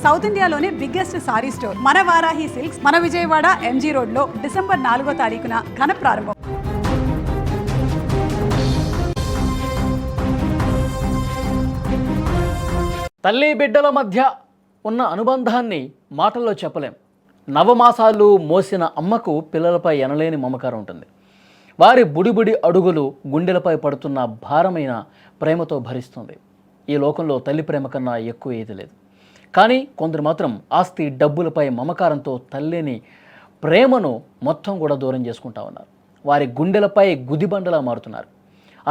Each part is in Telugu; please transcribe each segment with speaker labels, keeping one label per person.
Speaker 1: సౌత్ ఇండియాలోనే బిగ్గెస్ట్ సారీ స్టోర్ మన వారాహి సిల్క్స్ మన విజయవాడ ఎంజీ రోడ్ లో డిసెంబర్ 4వ తారీఖున ఘన ప్రారంభం.
Speaker 2: తల్లి బిడ్డల మధ్య ఉన్న అనుబంధాన్ని మాటల్లో చెప్పలేం. నవమాసాలు మోసిన అమ్మకు పిల్లలపై ఎనలేని మమకారం ఉంటుంది. వారి బుడిబుడి అడుగులు గుండెలపై పడుతున్న భారమైన ప్రేమతో భరిస్తుంది. ఈ లోకంలో తల్లి ప్రేమ కన్నా ఎక్కువ ఏది లేదు. కానీ కొందరు మాత్రం ఆస్తి డబ్బులపై మమకారంతో తల్లిని ప్రేమను మొత్తం కూడా దూరం చేసుకుంటా ఉన్నారు. వారి గుండెలపై గుదిబండలా మారుతున్నారు.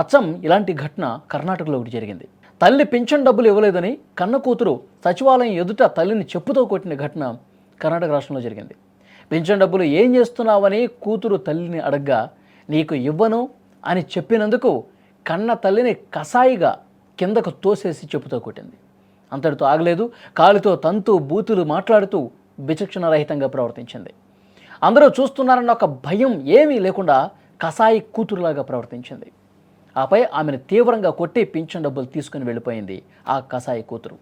Speaker 2: అచ్చం ఇలాంటి ఘటన కర్ణాటకలో ఒకటి జరిగింది. తల్లి పింఛన్ డబ్బులు ఇవ్వలేదని కన్న కూతురు సచివాలయం ఎదుట తల్లిని చెప్పుతో కొట్టిన ఘటన కర్ణాటక రాష్ట్రంలో జరిగింది. పింఛన్ డబ్బులు ఏం చేస్తున్నావని కూతురు తల్లిని అడగ్గా నీకు ఇవ్వను అని చెప్పినందుకు కన్న తల్లిని కసాయిగా కిందకు తోసేసి చెప్పుతో కొట్టింది. అంతటితో ఆగలేదు. కాలితో తంతు బూతులు మాట్లాడుతూ విచక్షణరహితంగా ప్రవర్తించింది. అందరూ చూస్తున్నారన్న ఒక భయం ఏమీ లేకుండా కసాయి కూతురులాగా ప్రవర్తించింది. ఆపై ఆమెను తీవ్రంగా కొట్టి పింఛన్ డబ్బులు తీసుకుని వెళ్ళిపోయింది ఆ కసాయి కూతురు.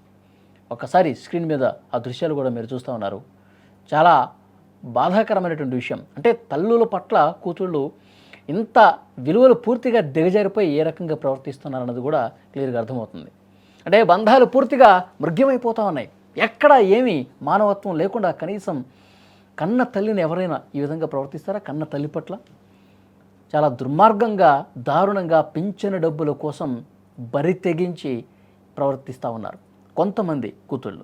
Speaker 2: ఒకసారి స్క్రీన్ మీద ఆ దృశ్యాలు కూడా మీరు చూస్తూ ఉన్నారు. చాలా బాధాకరమైనటువంటి విషయం. అంటే తల్లుల పట్ల కూతుళ్ళు ఇంత విలువలు పూర్తిగా దిగజారిపోయి ఏ రకంగా ప్రవర్తిస్తున్నారన్నది కూడా క్లియర్గా అర్థమవుతుంది. అంటే బంధాలు పూర్తిగా మృగ్యమైపోతూ ఉన్నాయి. ఎక్కడ ఏమీ మానవత్వం లేకుండా కనీసం కన్న తల్లిని ఎవరైనా ఈ విధంగా ప్రవర్తిస్తారా? కన్న తల్లి పట్ల చాలా దుర్మార్గంగా, దారుణంగా పింఛను డబ్బుల కోసం బరి తెగించి ప్రవర్తిస్తూ ఉన్నారు కొంతమంది కూతుళ్ళు.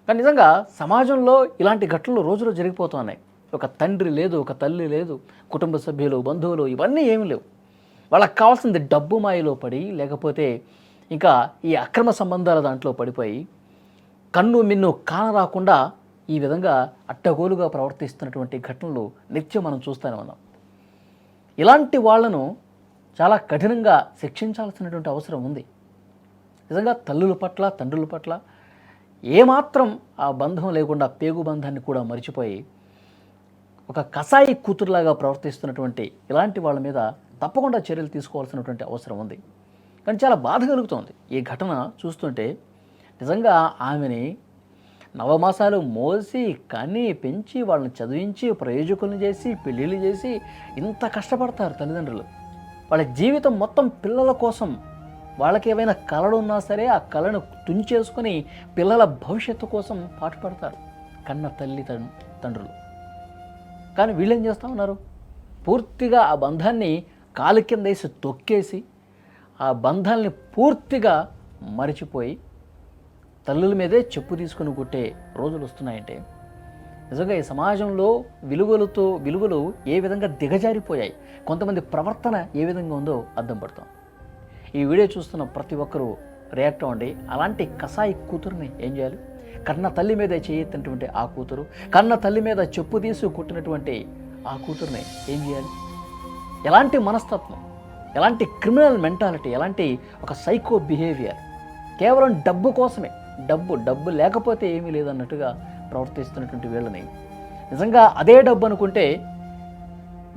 Speaker 2: కానీ నిజంగా సమాజంలో ఇలాంటి ఘటనలు రోజులో జరిగిపోతున్నాయి. ఒక తండ్రి లేదు, ఒక తల్లి లేదు, కుటుంబ సభ్యులు, బంధువులు ఇవన్నీ ఏమీ లేవు. వాళ్ళకి కావాల్సింది డబ్బు మాయలో పడి, లేకపోతే ఇంకా ఈ అక్రమ సంబంధాల దాంట్లో పడిపోయి కన్ను మిన్ను కానరాకుండా ఈ విధంగా అడ్డగోలుగా ప్రవర్తిస్తున్నటువంటి ఘటనలు నిత్యం మనం చూస్తూనే ఉన్నాం. ఇలాంటి వాళ్లను చాలా కఠినంగా శిక్షించాల్సినటువంటి అవసరం ఉంది. నిజంగా తల్లుల పట్ల, తండ్రుల పట్ల ఏమాత్రం ఆ బంధం లేకుండా పేగు బంధాన్ని కూడా మరిచిపోయి ఒక కసాయి కూతురులాగా ప్రవర్తిస్తున్నటువంటి ఇలాంటి వాళ్ళ మీద తప్పకుండా చర్యలు తీసుకోవాల్సినటువంటి అవసరం ఉంది. కానీ చాలా బాధ కలుగుతోంది ఈ ఘటన చూస్తుంటే. నిజంగా ఆమెని నవమాసాలు మోసి కని పెంచి వాళ్ళని చదివించి ప్రయోజకులను చేసి పెళ్ళిళ్ళు చేసి ఇంత కష్టపడతారు తల్లిదండ్రులు. వాళ్ళ జీవితం మొత్తం పిల్లల కోసం, వాళ్ళకి ఏవైనా కళలు ఉన్నా సరే ఆ కళను తుంచేసుకొని పిల్లల భవిష్యత్తు కోసం పాటుపడతారు కన్న తల్లి తండ్రులు. కానీ వీళ్ళేం చేస్తూ ఉన్నారు? పూర్తిగా ఆ బంధాన్ని కాలు కింద వేసి తొక్కేసి ఆ బంధాలని పూర్తిగా మరిచిపోయి తల్లుల మీదే చెప్పు తీసుకుని కొట్టే రోజులు వస్తున్నాయంటే నిజంగా ఈ సమాజంలో విలువలు ఏ విధంగా దిగజారిపోయాయి, కొంతమంది ప్రవర్తన ఏ విధంగా ఉందో అర్థం పడతాం. ఈ వీడియో చూస్తున్న ప్రతి ఒక్కరూ రియాక్ట్ అవ్వండి. అలాంటి కసాయి కూతురుని ఏం చేయాలి? కన్న తల్లి మీద చేయెత్తినటువంటి ఆ కూతురు, కన్న తల్లి మీద చెప్పు తీసి కొట్టినటువంటి ఆ కూతురుని ఏం చేయాలి? ఎలాంటి మనస్తత్వం, ఎలాంటి క్రిమినల్ మెంటాలిటీ, ఎలాంటి ఒక సైకో బిహేవియర్. కేవలం డబ్బు కోసమే, డబ్బు లేకపోతే ఏమీ లేదన్నట్టుగా ప్రవర్తిస్తున్నటువంటి వీళ్ళని నిజంగా అదే డబ్బు అనుకుంటే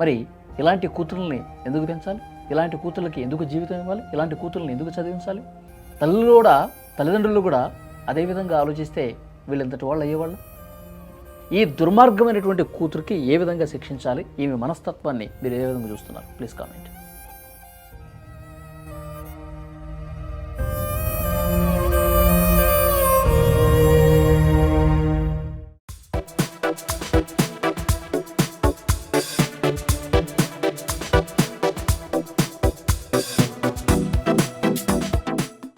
Speaker 2: మరి ఇలాంటి కూతుర్లని ఎందుకు పెంచాలి? ఇలాంటి కూతుర్లకి ఎందుకు జీవితం ఇవ్వాలి? ఇలాంటి కూతుర్లని ఎందుకు చదివించాలి? తల్లిదండ్రులు కూడా అదేవిధంగా ఆలోచిస్తే వీళ్ళెంతటి వాళ్ళు అయ్యేవాళ్ళు. ఈ దుర్మార్గమైనటువంటి కూతురికి ఏ విధంగా శిక్షించాలి? ఈమె మనస్తత్వాన్ని మీరు ఏ విధంగా చూస్తున్నారు? Please comment.